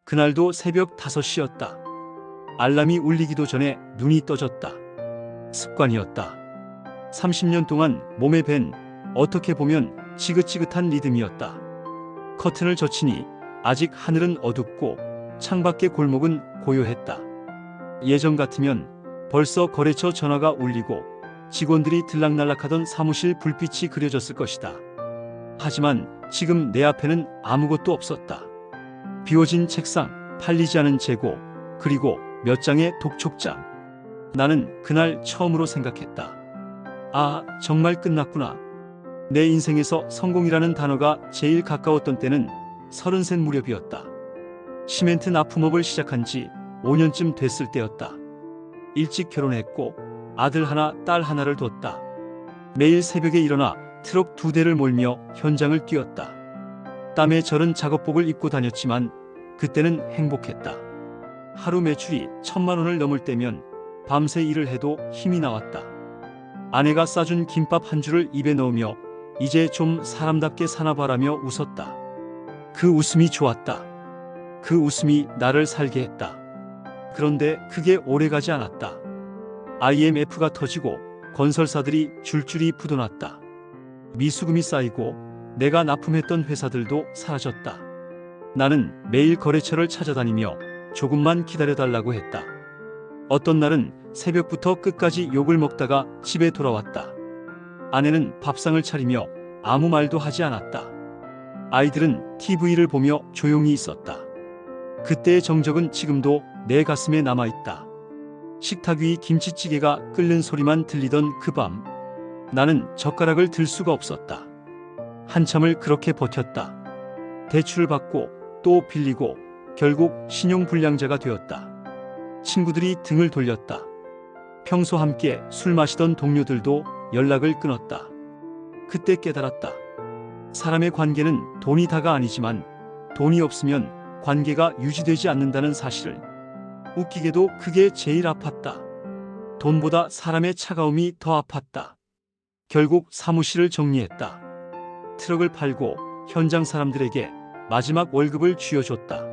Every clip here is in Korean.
그날도 새벽 5시였다. 알람이 울리기도 전에 눈이 떠졌다. 습관이었다. 30년 동안 몸에 밴 어떻게 보면 지긋지긋한 리듬이었다. 커튼을 젖히니 아직 하늘은 어둡고 창밖의 골목은 고요했다. 예전 같으면 벌써 거래처 전화가 울리고 직원들이 들락날락하던 사무실 불빛이 그려졌을 것이다. 하지만 지금 내 앞에는 아무것도 없었다. 비워진 책상, 팔리지 않은 재고, 그리고 몇 장의 독촉장. 나는 그날 처음으로 생각했다. 아, 정말 끝났구나. 내 인생에서 성공이라는 단어가 제일 가까웠던 때는 33 무렵이었다. 시멘트 납품업을 시작한 지 5년쯤 됐을 때였다. 일찍 결혼했고 아들 하나, 딸 하나를 뒀다. 매일 새벽에 일어나 트럭 2대를 몰며 현장을 뛰었다. 땀에 절은 작업복을 입고 다녔지만 그때는 행복했다. 하루 매출이 1,000만 원을 넘을 때면 밤새 일을 해도 힘이 나왔다. 아내가 싸준 김밥 한 줄을 입에 넣으며 이제 좀 사람답게 사나봐라며 웃었다. 그 웃음이 좋았다. 그 웃음이 나를 살게 했다. 그런데 그게 오래가지 않았다. IMF가 터지고 건설사들이 줄줄이 부도났다. 미수금이 쌓이고 내가 납품했던 회사들도 사라졌다. 나는 매일 거래처를 찾아다니며 조금만 기다려달라고 했다. 어떤 날은 새벽부터 끝까지 욕을 먹다가 집에 돌아왔다. 아내는 밥상을 차리며 아무 말도 하지 않았다. 아이들은 TV를 보며 조용히 있었다. 그때의 정적은 지금도 내 가슴에 남아있다. 식탁 위 김치찌개가 끓는 소리만 들리던 그 밤, 나는 젓가락을 들 수가 없었다. 한참을 그렇게 버텼다. 대출을 받고 또 빌리고 결국 신용불량자가 되었다. 친구들이 등을 돌렸다. 평소 함께 술 마시던 동료들도 연락을 끊었다. 그때 깨달았다. 사람의 관계는 돈이 다가 아니지만 돈이 없으면 관계가 유지되지 않는다는 사실을. 웃기게도 그게 제일 아팠다. 돈보다 사람의 차가움이 더 아팠다. 결국 사무실을 정리했다. 트럭을 팔고 현장 사람들에게 마지막 월급을 쥐어줬다.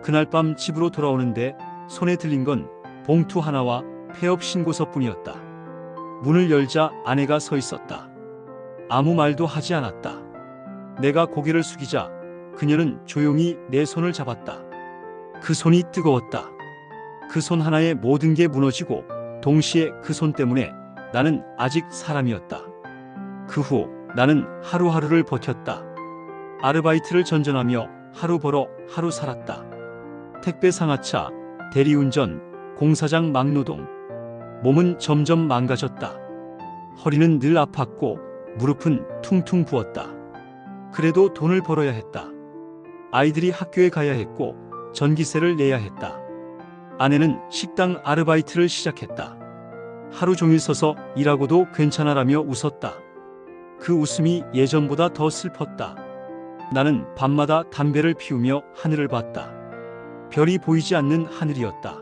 그날 밤 집으로 돌아오는데 손에 들린 건 봉투 하나와 폐업 신고서뿐이었다. 문을 열자 아내가 서 있었다. 아무 말도 하지 않았다. 내가 고개를 숙이자 그녀는 조용히 내 손을 잡았다. 그 손이 뜨거웠다. 그 손 하나에 모든 게 무너지고 동시에 그 손 때문에 나는 아직 사람이었다. 그 후 나는 하루하루를 버텼다. 아르바이트를 전전하며 하루 벌어 하루 살았다. 택배 상하차, 대리운전, 공사장 막노동. 몸은 점점 망가졌다. 허리는 늘 아팠고 무릎은 퉁퉁 부었다. 그래도 돈을 벌어야 했다. 아이들이 학교에 가야 했고 전기세를 내야 했다. 아내는 식당 아르바이트를 시작했다. 하루 종일 서서 일하고도 괜찮아라며 웃었다. 그 웃음이 예전보다 더 슬펐다. 나는 밤마다 담배를 피우며 하늘을 봤다. 별이 보이지 않는 하늘이었다.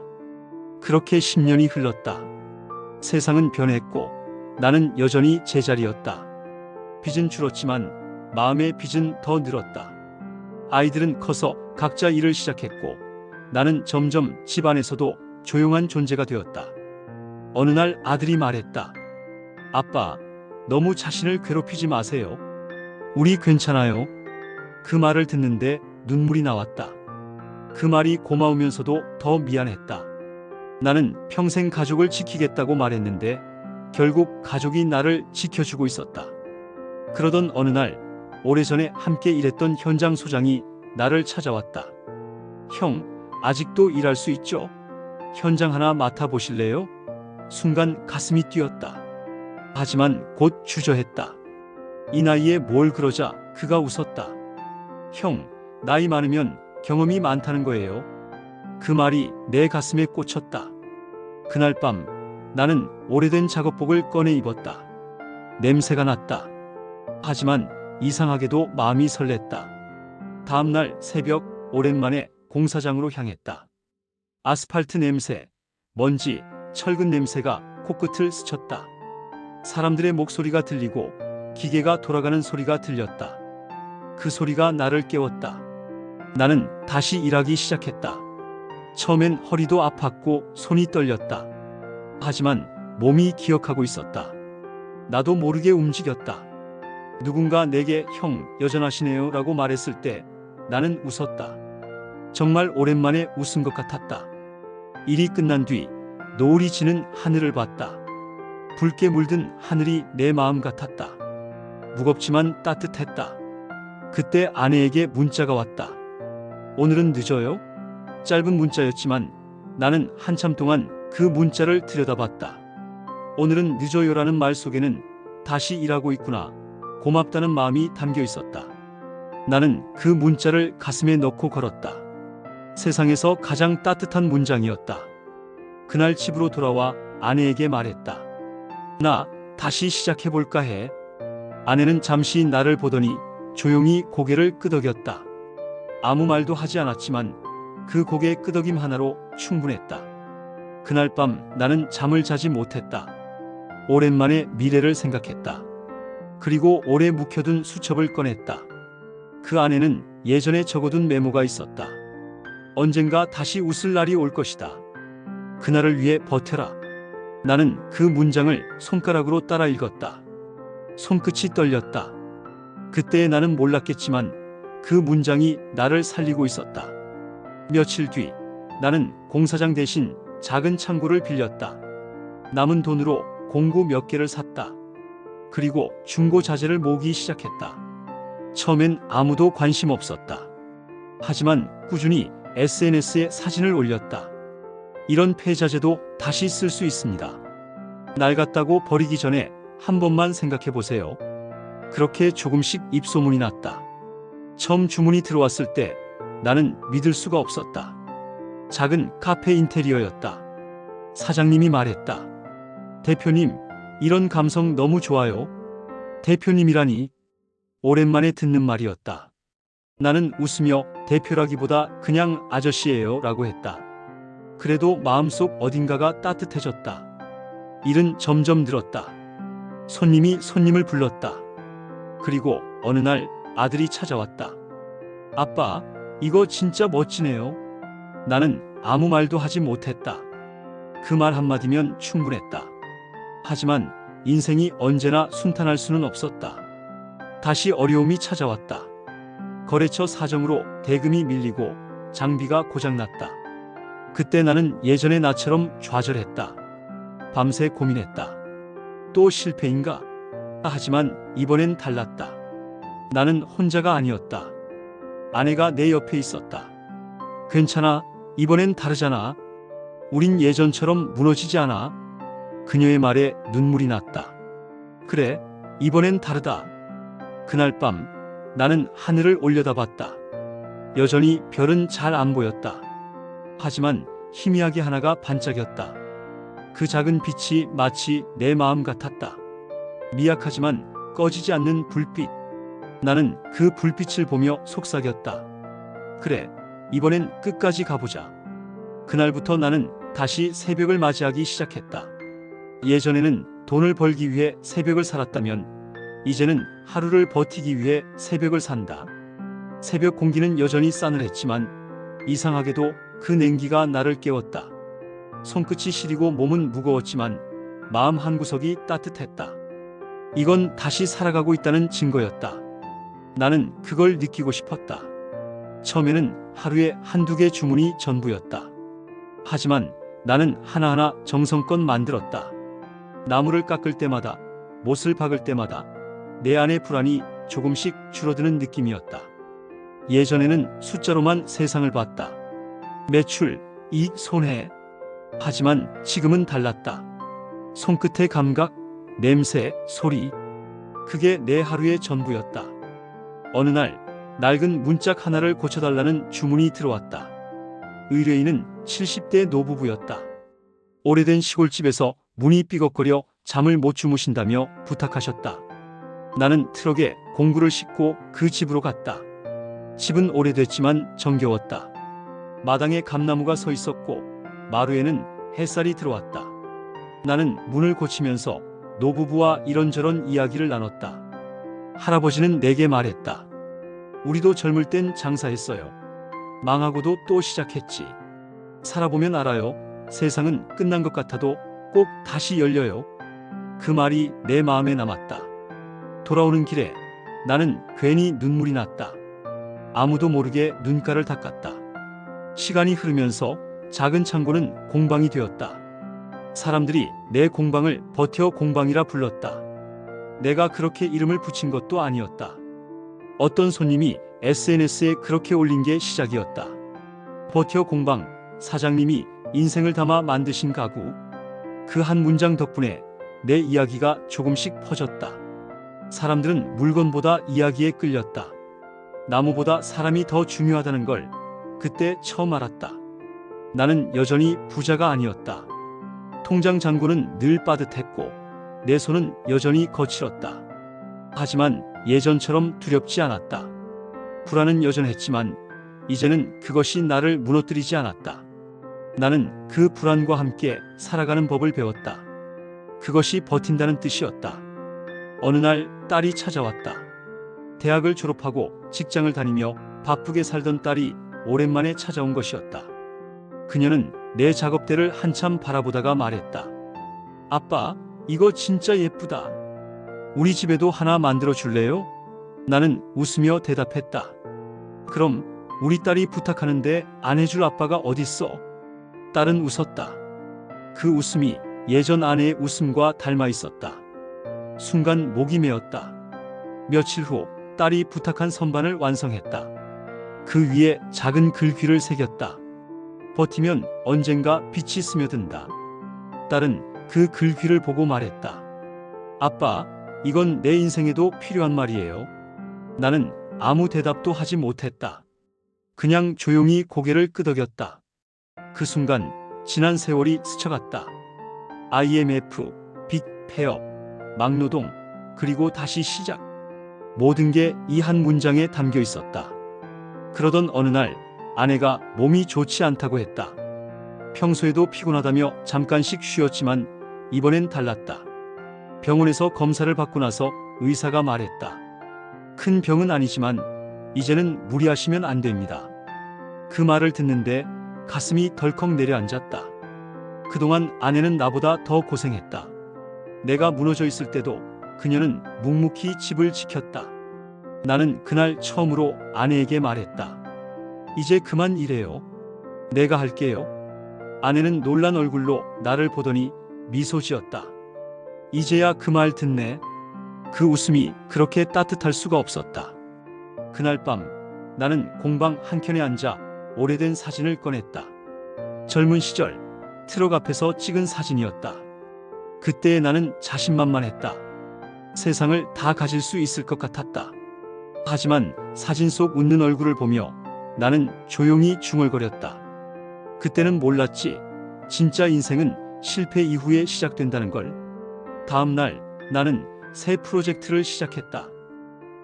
그렇게 10년이 흘렀다. 세상은 변했고 나는 여전히 제자리였다. 빚은 줄었지만 마음의 빚은 더 늘었다. 아이들은 커서 각자 일을 시작했고 나는 점점 집안에서도 조용한 존재가 되었다. 어느 날 아들이 말했다. 아빠, 너무 자신을 괴롭히지 마세요. 우리 괜찮아요. 그 말을 듣는데 눈물이 나왔다. 그 말이 고마우면서도 더 미안했다. 나는 평생 가족을 지키겠다고 말했는데 결국 가족이 나를 지켜주고 있었다. 그러던 어느 날 오래전에 함께 일했던 현장 소장이 나를 찾아왔다. 형, 아직도 일할 수 있죠? 현장 하나 맡아보실래요? 순간 가슴이 뛰었다. 하지만 곧 주저했다. 이 나이에 뭘 그러자 그가 웃었다. 형, 나이 많으면 경험이 많다는 거예요. 그 말이 내 가슴에 꽂혔다. 그날 밤 나는 오래된 작업복을 꺼내 입었다. 냄새가 났다. 하지만 이상하게도 마음이 설렜다. 다음 날 새벽 오랜만에 공사장으로 향했다. 아스팔트 냄새, 먼지, 철근 냄새가 코끝을 스쳤다. 사람들의 목소리가 들리고 기계가 돌아가는 소리가 들렸다. 그 소리가 나를 깨웠다. 나는 다시 일하기 시작했다. 처음엔 허리도 아팠고 손이 떨렸다. 하지만 몸이 기억하고 있었다. 나도 모르게 움직였다. 누군가 내게 형, 여전하시네요 라고 말했을 때 나는 웃었다. 정말 오랜만에 웃은 것 같았다. 일이 끝난 뒤 노을이 지는 하늘을 봤다. 붉게 물든 하늘이 내 마음 같았다. 무겁지만 따뜻했다. 그때 아내에게 문자가 왔다. 오늘은 늦어요? 짧은 문자였지만 나는 한참 동안 그 문자를 들여다봤다. 오늘은 늦어요라는 말 속에는 다시 일하고 있구나, 고맙다는 마음이 담겨 있었다. 나는 그 문자를 가슴에 넣고 걸었다. 세상에서 가장 따뜻한 문장이었다. 그날 집으로 돌아와 아내에게 말했다. 나 다시 시작해볼까 해. 아내는 잠시 나를 보더니 조용히 고개를 끄덕였다. 아무 말도 하지 않았지만 그 고개 끄덕임 하나로 충분했다. 그날 밤 나는 잠을 자지 못했다. 오랜만에 미래를 생각했다. 그리고 오래 묵혀둔 수첩을 꺼냈다. 그 안에는 예전에 적어둔 메모가 있었다. 언젠가 다시 웃을 날이 올 것이다. 그날을 위해 버텨라. 나는 그 문장을 손가락으로 따라 읽었다. 손끝이 떨렸다. 그때 나는 몰랐겠지만 그 문장이 나를 살리고 있었다. 며칠 뒤 나는 공사장 대신 작은 창고를 빌렸다. 남은 돈으로 공구 몇 개를 샀다. 그리고 중고 자재를 모으기 시작했다. 처음엔 아무도 관심 없었다. 하지만 꾸준히 SNS에 사진을 올렸다. 이런 폐자재도 다시 쓸 수 있습니다. 낡았다고 버리기 전에 한 번만 생각해 보세요. 그렇게 조금씩 입소문이 났다. 처음 주문이 들어왔을 때 나는 믿을 수가 없었다. 작은 카페 인테리어였다. 사장님이 말했다. 대표님, 이런 감성 너무 좋아요. 대표님이라니. 오랜만에 듣는 말이었다. 나는 웃으며 대표라기보다 그냥 아저씨예요 라고 했다. 그래도 마음속 어딘가가 따뜻해졌다. 일은 점점 늘었다. 손님이 손님을 불렀다. 그리고 어느 날 아들이 찾아왔다. 아빠, 이거 진짜 멋지네요. 나는 아무 말도 하지 못했다. 그 말 한마디면 충분했다. 하지만 인생이 언제나 순탄할 수는 없었다. 다시 어려움이 찾아왔다. 거래처 사정으로 대금이 밀리고 장비가 고장났다. 그때 나는 예전의 나처럼 좌절했다. 밤새 고민했다. 또 실패인가? 하지만 이번엔 달랐다. 나는 혼자가 아니었다. 아내가 내 옆에 있었다. 괜찮아, 이번엔 다르잖아. 우린 예전처럼 무너지지 않아. 그녀의 말에 눈물이 났다. 그래, 이번엔 다르다. 그날 밤 나는 하늘을 올려다봤다. 여전히 별은 잘 안 보였다. 하지만 희미하게 하나가 반짝였다. 그 작은 빛이 마치 내 마음 같았다. 미약하지만 꺼지지 않는 불빛. 나는 그 불빛을 보며 속삭였다. 그래, 이번엔 끝까지 가보자. 그날부터 나는 다시 새벽을 맞이하기 시작했다. 예전에는 돈을 벌기 위해 새벽을 살았다면 이제는 하루를 버티기 위해 새벽을 산다. 새벽 공기는 여전히 싸늘했지만 이상하게도 그 냉기가 나를 깨웠다. 손끝이 시리고 몸은 무거웠지만 마음 한구석이 따뜻했다. 이건 다시 살아가고 있다는 증거였다. 나는 그걸 느끼고 싶었다. 처음에는 하루에 한두 개 주문이 전부였다. 하지만 나는 하나하나 정성껏 만들었다. 나무를 깎을 때마다, 못을 박을 때마다 내 안의 불안이 조금씩 줄어드는 느낌이었다. 예전에는 숫자로만 세상을 봤다. 매출, 이익, 손해. 하지만 지금은 달랐다. 손끝의 감각, 냄새, 소리. 그게 내 하루의 전부였다. 어느 날 낡은 문짝 하나를 고쳐달라는 주문이 들어왔다. 의뢰인은 70대 노부부였다. 오래된 시골집에서 문이 삐걱거려 잠을 못 주무신다며 부탁하셨다. 나는 트럭에 공구를 싣고 그 집으로 갔다. 집은 오래됐지만 정겨웠다. 마당에 감나무가 서 있었고 마루에는 햇살이 들어왔다. 나는 문을 고치면서 노부부와 이런저런 이야기를 나눴다. 할아버지는 내게 말했다. 우리도 젊을 땐 장사했어요. 망하고도 또 시작했지. 살아보면 알아요. 세상은 끝난 것 같아도 꼭 다시 열려요. 그 말이 내 마음에 남았다. 돌아오는 길에 나는 괜히 눈물이 났다. 아무도 모르게 눈가를 닦았다. 시간이 흐르면서 작은 창고는 공방이 되었다. 사람들이 내 공방을 버텨 공방이라 불렀다. 내가 그렇게 이름을 붙인 것도 아니었다. 어떤 손님이 SNS에 그렇게 올린 게 시작이었다. 버텨 공방, 사장님이 인생을 담아 만드신 가구. 그 한 문장 덕분에 내 이야기가 조금씩 퍼졌다. 사람들은 물건보다 이야기에 끌렸다. 나무보다 사람이 더 중요하다는 걸 그때 처음 알았다. 나는 여전히 부자가 아니었다. 통장 잔고는 늘 빠듯했고 내 손은 여전히 거칠었다. 하지만 예전처럼 두렵지 않았다. 불안은 여전했지만 이제는 그것이 나를 무너뜨리지 않았다. 나는 그 불안과 함께 살아가는 법을 배웠다. 그것이 버틴다는 뜻이었다. 어느 날 딸이 찾아왔다. 대학을 졸업하고 직장을 다니며 바쁘게 살던 딸이 오랜만에 찾아온 것이었다. 그녀는 내 작업대를 한참 바라보다가 말했다. 아빠, 이거 진짜 예쁘다. 우리 집에도 하나 만들어 줄래요? 나는 웃으며 대답했다. 그럼 우리 딸이 부탁하는데 안 해줄 아빠가 어딨어? 딸은 웃었다. 그 웃음이 예전 아내의 웃음과 닮아 있었다. 순간 목이 메었다. 며칠 후 딸이 부탁한 선반을 완성했다. 그 위에 작은 글귀를 새겼다. 버티면 언젠가 빛이 스며든다. 딸은 그 글귀를 보고 말했다. 아빠, 이건 내 인생에도 필요한 말이에요. 나는 아무 대답도 하지 못했다. 그냥 조용히 고개를 끄덕였다. 그 순간 지난 세월이 스쳐갔다. IMF, 빅 폐업, 막노동, 그리고 다시 시작. 모든 게 이 한 문장에 담겨 있었다. 그러던 어느 날 아내가 몸이 좋지 않다고 했다. 평소에도 피곤하다며 잠깐씩 쉬었지만 이번엔 달랐다. 병원에서 검사를 받고 나서 의사가 말했다. 큰 병은 아니지만 이제는 무리하시면 안 됩니다. 그 말을 듣는데 가슴이 덜컥 내려앉았다. 그동안 아내는 나보다 더 고생했다. 내가 무너져 있을 때도 그녀는 묵묵히 집을 지켰다. 나는 그날 처음으로 아내에게 말했다. 이제 그만 일해요. 내가 할게요. 아내는 놀란 얼굴로 나를 보더니 미소 지었다. 이제야 그 말 듣네. 그 웃음이 그렇게 따뜻할 수가 없었다. 그날 밤 나는 공방 한켠에 앉아 오래된 사진을 꺼냈다. 젊은 시절 트럭 앞에서 찍은 사진이었다. 그때의 나는 자신만만했다. 세상을 다 가질 수 있을 것 같았다. 하지만 사진 속 웃는 얼굴을 보며 나는 조용히 중얼거렸다. 그때는 몰랐지. 진짜 인생은 실패 이후에 시작된다는 걸. 다음 날 나는 새 프로젝트를 시작했다.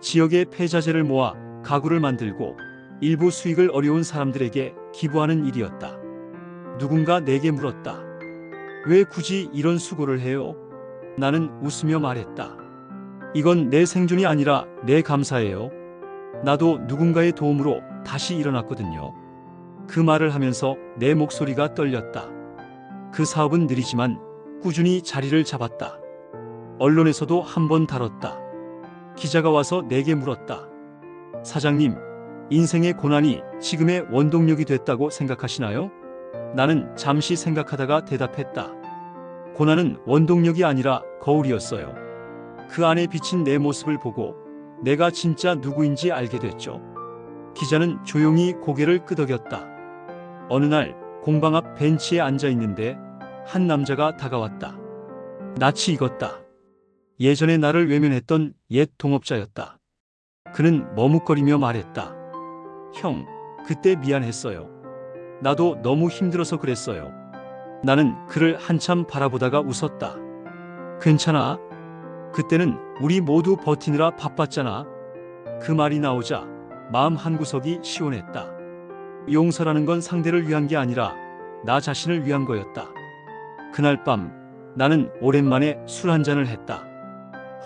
지역의 폐자재를 모아 가구를 만들고 일부 수익을 어려운 사람들에게 기부하는 일이었다. 누군가 내게 물었다. 왜 굳이 이런 수고를 해요? 나는 웃으며 말했다. 이건 내 생존이 아니라 내 감사예요. 나도 누군가의 도움으로 다시 일어났거든요. 그 말을 하면서 내 목소리가 떨렸다. 그 사업은 느리지만 꾸준히 자리를 잡았다. 언론에서도 한 번 다뤘다. 기자가 와서 내게 물었다. 사장님, 인생의 고난이 지금의 원동력이 됐다고 생각하시나요? 나는 잠시 생각하다가 대답했다. 고난은 원동력이 아니라 거울이었어요. 그 안에 비친 내 모습을 보고 내가 진짜 누구인지 알게 됐죠. 기자는 조용히 고개를 끄덕였다. 어느 날 공방 앞 벤치에 앉아 있는데 한 남자가 다가왔다. 낯이 익었다. 예전에 나를 외면했던 옛 동업자였다. 그는 머뭇거리며 말했다. 형, 그때 미안했어요. 나도 너무 힘들어서 그랬어요. 나는 그를 한참 바라보다가 웃었다. 괜찮아. 그때는 우리 모두 버티느라 바빴잖아. 그 말이 나오자 마음 한구석이 시원했다. 용서라는 건 상대를 위한 게 아니라 나 자신을 위한 거였다. 그날 밤 나는 오랜만에 술 한 잔을 했다.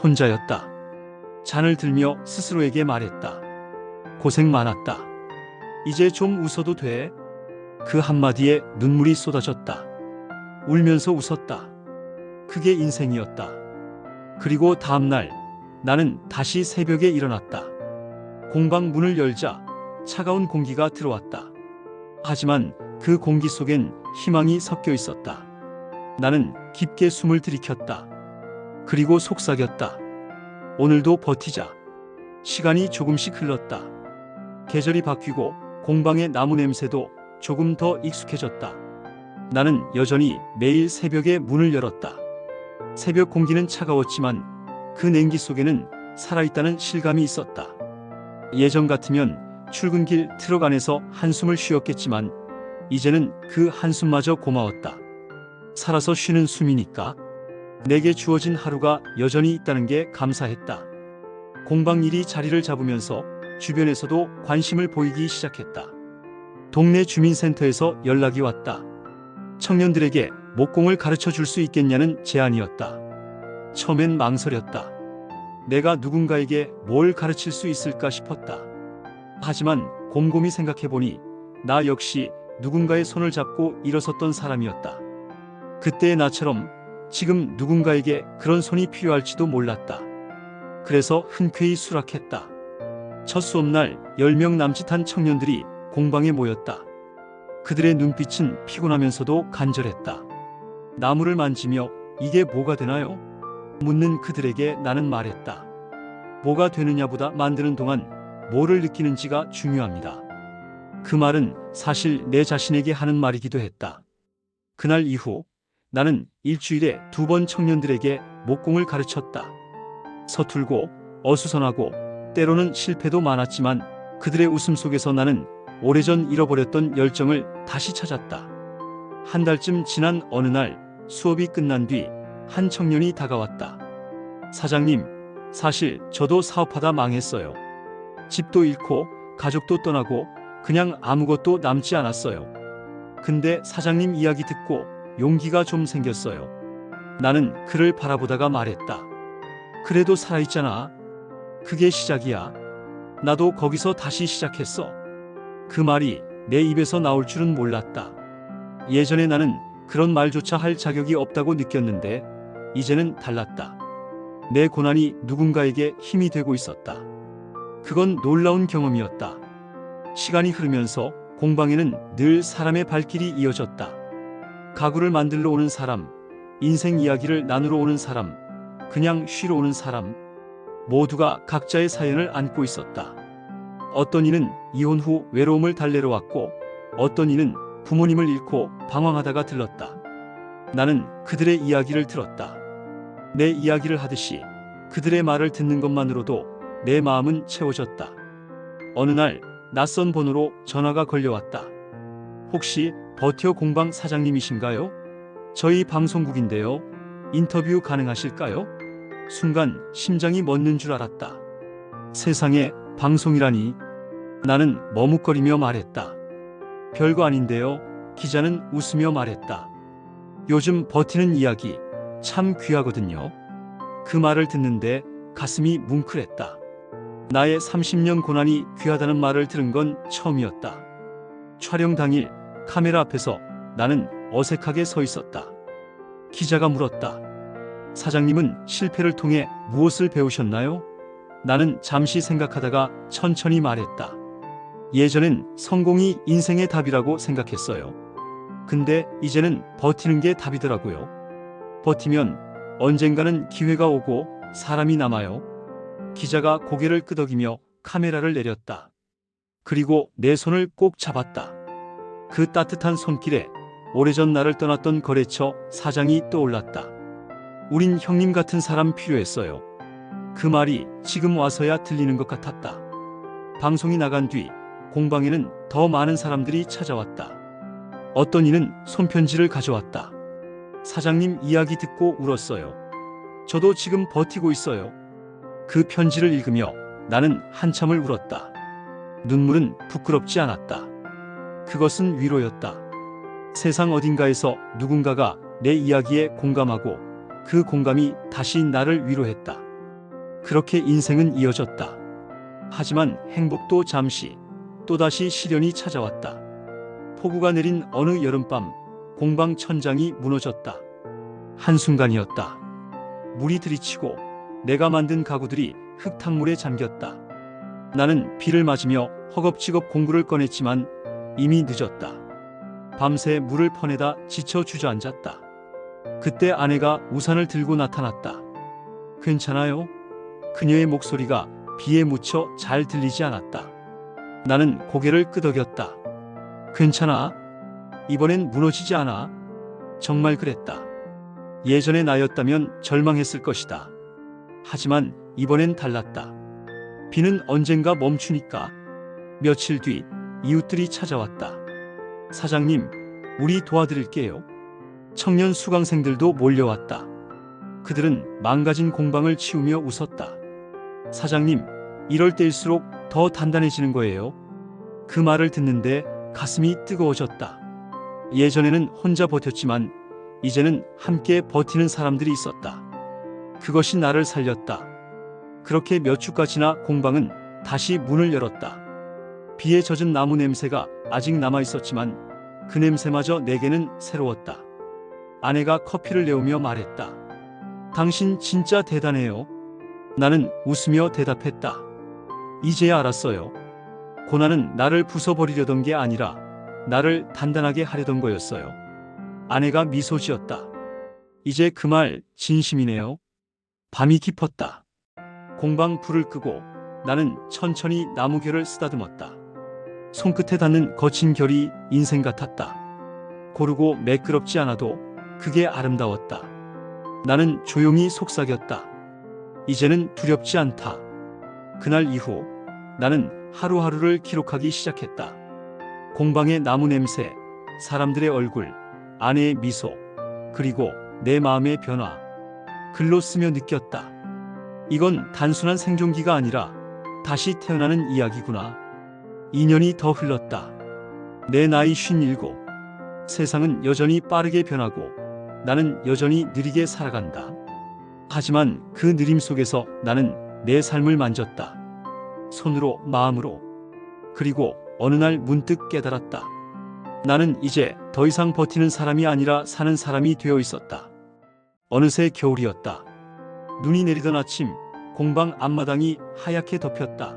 혼자였다. 잔을 들며 스스로에게 말했다. 고생 많았다. 이제 좀 웃어도 돼? 그 한마디에 눈물이 쏟아졌다. 울면서 웃었다. 그게 인생이었다. 그리고 다음날 나는 다시 새벽에 일어났다. 공방 문을 열자 차가운 공기가 들어왔다. 하지만 그 공기 속엔 희망이 섞여 있었다. 나는 깊게 숨을 들이켰다. 그리고 속삭였다. 오늘도 버티자. 시간이 조금씩 흘렀다. 계절이 바뀌고 공방의 나무 냄새도 조금 더 익숙해졌다. 나는 여전히 매일 새벽에 문을 열었다. 새벽 공기는 차가웠지만 그 냉기 속에는 살아있다는 실감이 있었다. 예전 같으면 출근길 트럭 안에서 한숨을 쉬었겠지만 이제는 그 한숨마저 고마웠다. 살아서 쉬는 숨이니까. 내게 주어진 하루가 여전히 있다는 게 감사했다. 공방 일이 자리를 잡으면서 주변에서도 관심을 보이기 시작했다. 동네 주민센터에서 연락이 왔다. 청년들에게 목공을 가르쳐 줄 수 있겠냐는 제안이었다. 처음엔 망설였다. 내가 누군가에게 뭘 가르칠 수 있을까 싶었다. 하지만 곰곰이 생각해보니 나 역시 누군가의 손을 잡고 일어섰던 사람이었다. 그때의 나처럼 지금 누군가에게 그런 손이 필요할지도 몰랐다. 그래서 흔쾌히 수락했다. 첫 수업날 10명 남짓한 청년들이 공방에 모였다. 그들의 눈빛은 피곤하면서도 간절했다. 나무를 만지며 이게 뭐가 되나요? 묻는 그들에게 나는 말했다. 뭐가 되느냐보다 만드는 동안 뭐를 느끼는지가 중요합니다. 그 말은 사실 내 자신에게 하는 말이기도 했다. 그날 이후 나는 일주일에 2번 청년들에게 목공을 가르쳤다. 서툴고 어수선하고 때로는 실패도 많았지만 그들의 웃음 속에서 나는 오래전 잃어버렸던 열정을 다시 찾았다. 한 달쯤 지난 어느 날 수업이 끝난 뒤 한 청년이 다가왔다. 사장님, 사실 저도 사업하다 망했어요. 집도 잃고 가족도 떠나고 그냥 아무것도 남지 않았어요. 근데 사장님 이야기 듣고 용기가 좀 생겼어요. 나는 그를 바라보다가 말했다. 그래도 살아있잖아. 그게 시작이야. 나도 거기서 다시 시작했어. 그 말이 내 입에서 나올 줄은 몰랐다. 예전에 나는 그런 말조차 할 자격이 없다고 느꼈는데 이제는 달랐다. 내 고난이 누군가에게 힘이 되고 있었다. 그건 놀라운 경험이었다. 시간이 흐르면서 공방에는 늘 사람의 발길이 이어졌다. 가구를 만들러 오는 사람, 인생 이야기를 나누러 오는 사람, 그냥 쉬러 오는 사람, 모두가 각자의 사연을 안고 있었다. 어떤 이는 이혼 후 외로움을 달래러 왔고 어떤 이는 부모님을 잃고 방황하다가 들렀다. 나는 그들의 이야기를 들었다. 내 이야기를 하듯이 그들의 말을 듣는 것만으로도 내 마음은 채워졌다. 어느 날 낯선 번호로 전화가 걸려왔다. 혹시 버텨 공방 사장님이신가요? 저희 방송국인데요. 인터뷰 가능하실까요? 순간 심장이 멎는 줄 알았다. 세상에 방송이라니. 나는 머뭇거리며 말했다. 별거 아닌데요. 기자는 웃으며 말했다. 요즘 버티는 이야기 참 귀하거든요. 그 말을 듣는데 가슴이 뭉클했다. 나의 30년 고난이 귀하다는 말을 들은 건 처음이었다. 촬영 당일 카메라 앞에서 나는 어색하게 서 있었다. 기자가 물었다. 사장님은 실패를 통해 무엇을 배우셨나요? 나는 잠시 생각하다가 천천히 말했다. 예전엔 성공이 인생의 답이라고 생각했어요. 근데 이제는 버티는 게 답이더라고요. 버티면 언젠가는 기회가 오고 사람이 남아요. 기자가 고개를 끄덕이며 카메라를 내렸다. 그리고 내 손을 꼭 잡았다. 그 따뜻한 손길에 오래전 나를 떠났던 거래처 사장이 떠올랐다. 우린 형님 같은 사람 필요했어요. 그 말이 지금 와서야 들리는 것 같았다. 방송이 나간 뒤 공방에는 더 많은 사람들이 찾아왔다. 어떤 이는 손편지를 가져왔다. 사장님 이야기 듣고 울었어요. 저도 지금 버티고 있어요. 그 편지를 읽으며 나는 한참을 울었다. 눈물은 부끄럽지 않았다. 그것은 위로였다. 세상 어딘가에서 누군가가 내 이야기에 공감하고 그 공감이 다시 나를 위로했다. 그렇게 인생은 이어졌다. 하지만 행복도 잠시, 또다시 시련이 찾아왔다. 폭우가 내린 어느 여름밤 공방 천장이 무너졌다. 한순간이었다. 물이 들이치고 내가 만든 가구들이 흙탕물에 잠겼다. 나는 비를 맞으며 허겁지겁 공구를 꺼냈지만 이미 늦었다. 밤새 물을 퍼내다 지쳐 주저앉았다. 그때 아내가 우산을 들고 나타났다. 괜찮아요? 그녀의 목소리가 비에 묻혀 잘 들리지 않았다. 나는 고개를 끄덕였다. 괜찮아? 이번엔 무너지지 않아? 정말 그랬다. 예전의 나였다면 절망했을 것이다. 하지만 이번엔 달랐다. 비는 언젠가 멈추니까. 며칠 뒤 이웃들이 찾아왔다. 사장님, 우리 도와드릴게요. 청년 수강생들도 몰려왔다. 그들은 망가진 공방을 치우며 웃었다. 사장님, 이럴 때일수록 더 단단해지는 거예요. 그 말을 듣는데 가슴이 뜨거워졌다. 예전에는 혼자 버텼지만 이제는 함께 버티는 사람들이 있었다. 그것이 나를 살렸다. 그렇게 몇 주가 지나 공방은 다시 문을 열었다. 비에 젖은 나무 냄새가 아직 남아 있었지만 그 냄새마저 내게는 새로웠다. 아내가 커피를 내오며 말했다. 당신 진짜 대단해요. 나는 웃으며 대답했다. 이제야 알았어요. 고난은 나를 부숴버리려던 게 아니라 나를 단단하게 하려던 거였어요. 아내가 미소 지었다. 이제 그 말 진심이네요. 밤이 깊었다. 공방 불을 끄고 나는 천천히 나무결을 쓰다듬었다. 손끝에 닿는 거친 결이 인생 같았다. 고르고 매끄럽지 않아도 그게 아름다웠다. 나는 조용히 속삭였다. 이제는 두렵지 않다. 그날 이후 나는 하루하루를 기록하기 시작했다. 공방의 나무 냄새, 사람들의 얼굴, 아내의 미소, 그리고 내 마음의 변화. 글로 쓰며 느꼈다. 이건 단순한 생존기가 아니라 다시 태어나는 이야기구나. 2년이 더 흘렀다. 내 나이 57. 세상은 여전히 빠르게 변하고 나는 여전히 느리게 살아간다. 하지만 그 느림 속에서 나는 내 삶을 만졌다. 손으로, 마음으로. 그리고 어느 날 문득 깨달았다. 나는 이제 더 이상 버티는 사람이 아니라 사는 사람이 되어 있었다. 어느새 겨울이었다. 눈이 내리던 아침, 공방 앞마당이 하얗게 덮였다.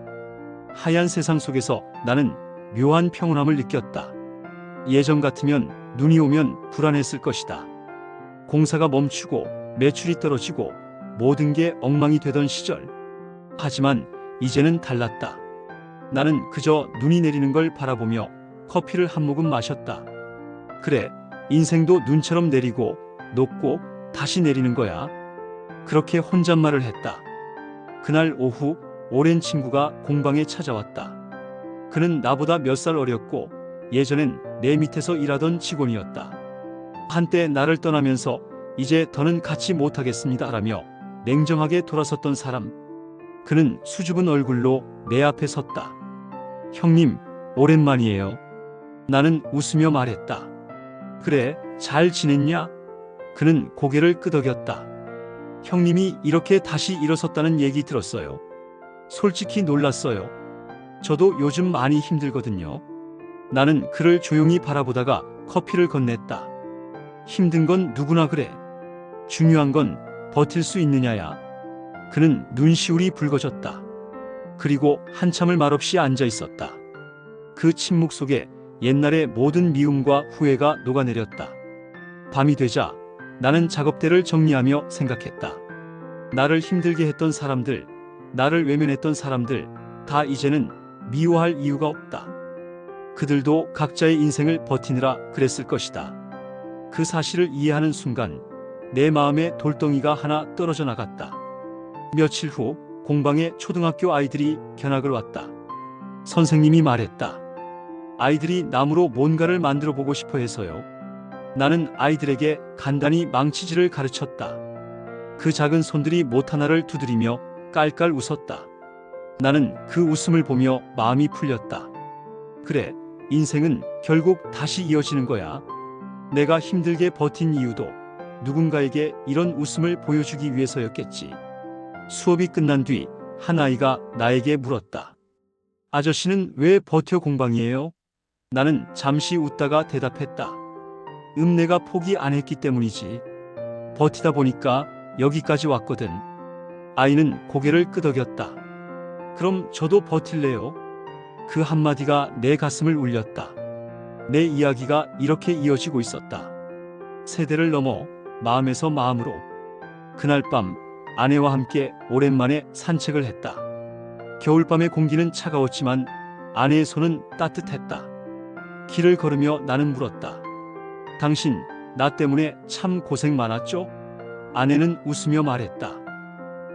하얀 세상 속에서 나는 묘한 평온함을 느꼈다. 예전 같으면 눈이 오면 불안했을 것이다. 공사가 멈추고 매출이 떨어지고 모든 게 엉망이 되던 시절. 하지만 이제는 달랐다. 나는 그저 눈이 내리는 걸 바라보며 커피를 한 모금 마셨다. 그래, 인생도 눈처럼 내리고 녹고 다시 내리는 거야. 그렇게 혼잣말을 했다. 그날 오후 오랜 친구가 공방에 찾아왔다. 그는 나보다 몇 살 어렸고 예전엔 내 밑에서 일하던 직원이었다. 한때 나를 떠나면서 이제 더는 같이 못하겠습니다 라며 냉정하게 돌아섰던 사람. 그는 수줍은 얼굴로 내 앞에 섰다. 형님, 오랜만이에요. 나는 웃으며 말했다. 그래, 잘 지냈냐? 그는 고개를 끄덕였다. 형님이 이렇게 다시 일어섰다는 얘기 들었어요. 솔직히 놀랐어요. 저도 요즘 많이 힘들거든요. 나는 그를 조용히 바라보다가 커피를 건넸다. 힘든 건 누구나 그래. 중요한 건 버틸 수 있느냐야. 그는 눈시울이 붉어졌다. 그리고 한참을 말없이 앉아 있었다. 그 침묵 속에 옛날의 모든 미움과 후회가 녹아내렸다. 밤이 되자 나는 작업대를 정리하며 생각했다. 나를 힘들게 했던 사람들, 나를 외면했던 사람들, 다 이제는 미워할 이유가 없다. 그들도 각자의 인생을 버티느라 그랬을 것이다. 그 사실을 이해하는 순간 내 마음에 돌덩이가 하나 떨어져 나갔다. 며칠 후 공방에 초등학교 아이들이 견학을 왔다. 선생님이 말했다. 아이들이 나무로 뭔가를 만들어 보고 싶어 해서요. 나는 아이들에게 간단히 망치질을 가르쳤다. 그 작은 손들이 못 하나를 두드리며 깔깔 웃었다. 나는 그 웃음을 보며 마음이 풀렸다. 그래, 인생은 결국 다시 이어지는 거야. 내가 힘들게 버틴 이유도 누군가에게 이런 웃음을 보여주기 위해서였겠지. 수업이 끝난 뒤 한 아이가 나에게 물었다. 아저씨는 왜 버텨 공방이에요? 나는 잠시 웃다가 대답했다. 내가 포기 안 했기 때문이지. 버티다 보니까 여기까지 왔거든. 아이는 고개를 끄덕였다. 그럼 저도 버틸래요? 그 한마디가 내 가슴을 울렸다. 내 이야기가 이렇게 이어지고 있었다. 세대를 넘어 마음에서 마음으로. 그날 밤 아내와 함께 오랜만에 산책을 했다. 겨울밤의 공기는 차가웠지만 아내의 손은 따뜻했다. 길을 걸으며 나는 물었다. 당신 나 때문에 참 고생 많았죠? 아내는 웃으며 말했다.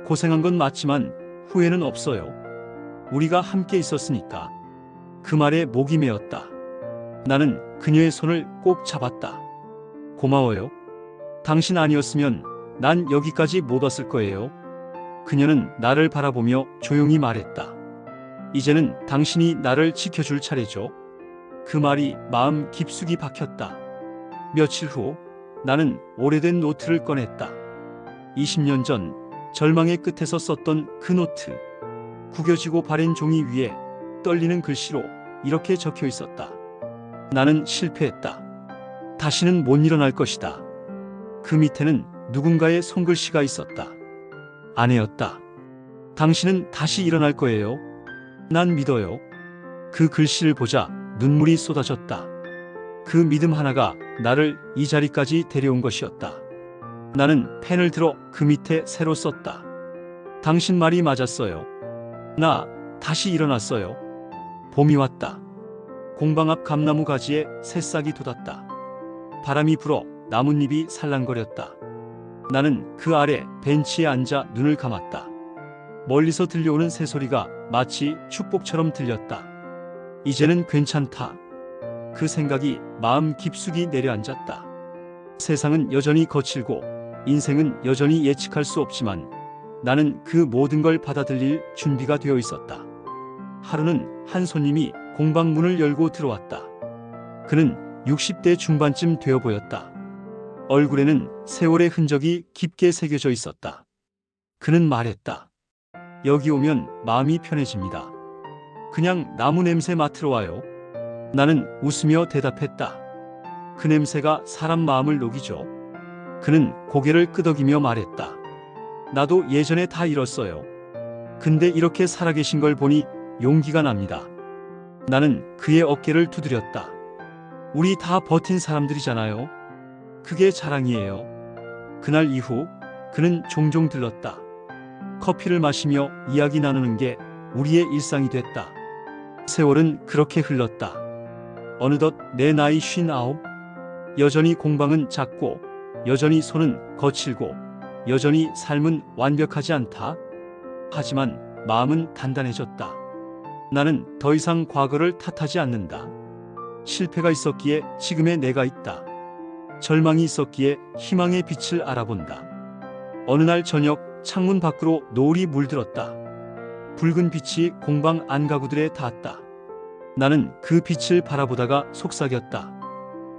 고생한 건 맞지만 후회는 없어요. 우리가 함께 있었으니까. 그 말에 목이 메었다. 나는 그녀의 손을 꼭 잡았다. 고마워요. 당신 아니었으면 난 여기까지 못 왔을 거예요. 그녀는 나를 바라보며 조용히 말했다. 이제는 당신이 나를 지켜줄 차례죠. 그 말이 마음 깊숙이 박혔다. 며칠 후 나는 오래된 노트를 꺼냈다. 20년 전 절망의 끝에서 썼던 그 노트. 구겨지고 바랜 종이 위에 떨리는 글씨로 이렇게 적혀 있었다. 나는 실패했다. 다시는 못 일어날 것이다. 그 밑에는 누군가의 손글씨가 있었다. 아내였다. 당신은 다시 일어날 거예요. 난 믿어요. 그 글씨를 보자 눈물이 쏟아졌다. 그 믿음 하나가 나를 이 자리까지 데려온 것이었다. 나는 펜을 들어 그 밑에 새로 썼다. 당신 말이 맞았어요. 나 다시 일어났어요. 봄이 왔다. 공방 앞 감나무 가지에 새싹이 돋았다. 바람이 불어 나뭇잎이 살랑거렸다. 나는 그 아래 벤치에 앉아 눈을 감았다. 멀리서 들려오는 새소리가 마치 축복처럼 들렸다. 이제는 괜찮다. 그 생각이 마음 깊숙이 내려앉았다. 세상은 여전히 거칠고 인생은 여전히 예측할 수 없지만 나는 그 모든 걸 받아들일 준비가 되어 있었다. 하루는 한 손님이 공방 문을 열고 들어왔다. 그는 60대 중반쯤 되어 보였다. 얼굴에는 세월의 흔적이 깊게 새겨져 있었다. 그는 말했다. 여기 오면 마음이 편해집니다. 그냥 나무 냄새 맡으러 와요. 나는 웃으며 대답했다. 그 냄새가 사람 마음을 녹이죠. 그는 고개를 끄덕이며 말했다. 나도 예전에 다 잃었어요. 근데 이렇게 살아계신 걸 보니 용기가 납니다. 나는 그의 어깨를 두드렸다. 우리 다 버틴 사람들이잖아요. 그게 자랑이에요. 그날 이후 그는 종종 들렀다. 커피를 마시며 이야기 나누는 게 우리의 일상이 됐다. 세월은 그렇게 흘렀다. 어느덧 내 나이 59. 여전히 공방은 작고 여전히 손은 거칠고 여전히 삶은 완벽하지 않다. 하지만 마음은 단단해졌다. 나는 더 이상 과거를 탓하지 않는다. 실패가 있었기에 지금의 내가 있다. 절망이 있었기에 희망의 빛을 알아본다. 어느 날 저녁 창문 밖으로 노을이 물들었다. 붉은 빛이 공방 안가구들에 닿았다. 나는 그 빛을 바라보다가 속삭였다.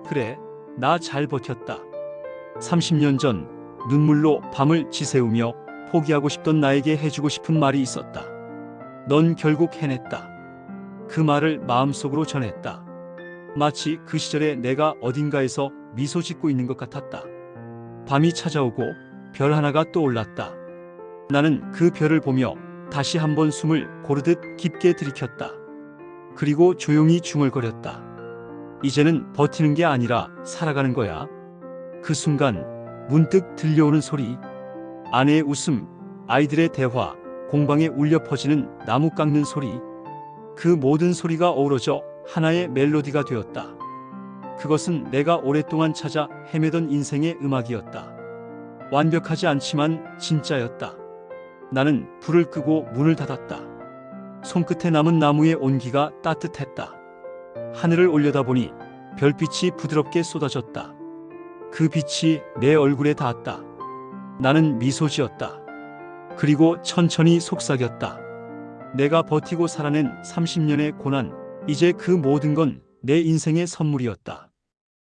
그래, 나 잘 버텼다. 30년 전 눈물로 밤을 지새우며 포기하고 싶던 나에게 해주고 싶은 말이 있었다. 넌 결국 해냈다. 그 말을 마음속으로 전했다. 마치 그 시절에 내가 어딘가에서 미소 짓고 있는 것 같았다. 밤이 찾아오고 별 하나가 떠올랐다. 나는 그 별을 보며 다시 한번 숨을 고르듯 깊게 들이켰다. 그리고 조용히 중얼거렸다. 이제는 버티는 게 아니라 살아가는 거야. 그 순간 문득 들려오는 소리, 아내의 웃음, 아이들의 대화, 공방에 울려 퍼지는 나무 깎는 소리. 그 모든 소리가 어우러져 하나의 멜로디가 되었다. 그것은 내가 오랫동안 찾아 헤매던 인생의 음악이었다. 완벽하지 않지만 진짜였다. 나는 불을 끄고 문을 닫았다. 손끝에 남은 나무의 온기가 따뜻했다. 하늘을 올려다보니 별빛이 부드럽게 쏟아졌다. 그 빛이 내 얼굴에 닿았다. 나는 미소 지었다. 그리고 천천히 속삭였다. 내가 버티고 살아낸 30년의 고난, 이제 그 모든 건 내 인생의 선물이었다.